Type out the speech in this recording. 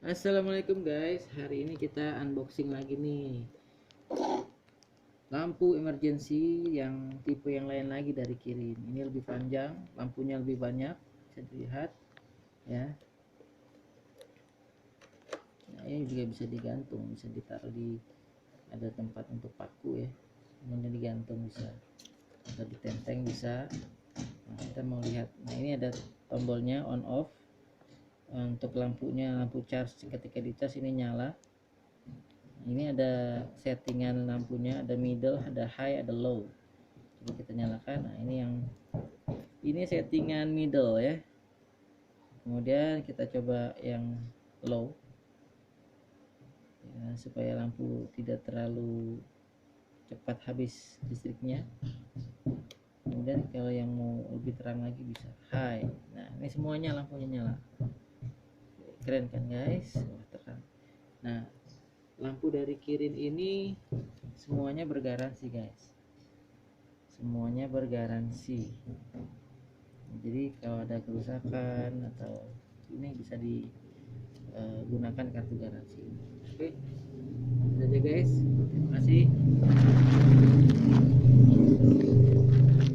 Assalamualaikum guys, hari ini kita unboxing lagi nih lampu emergency yang tipe yang lain lagi dari Kirin. Ini lebih panjang, lampunya lebih banyak, bisa dilihat ya. Nah, ini juga bisa digantung, bisa ditaruh di ada tempat untuk paku ya, semuanya digantung bisa, atau ditenteng bisa. Nah, kita mau lihat, nah ini ada tombolnya on off. Untuk lampunya, lampu charge ketika dicas ini nyala. Ini ada settingan lampunya, ada middle, ada high, ada low. Jadi kita nyalakan. Nah ini settingan middle ya. Kemudian kita coba yang low ya, supaya lampu tidak terlalu cepat habis listriknya. Kemudian kalau yang mau lebih terang lagi bisa high. Nah ini semuanya lampunya nyala, keren kan guys. Wah, terang. Nah lampu dari Kirin ini semuanya bergaransi guys, semuanya bergaransi. Jadi kalau ada kerusakan atau ini bisa digunakan kartu garansi. Oke.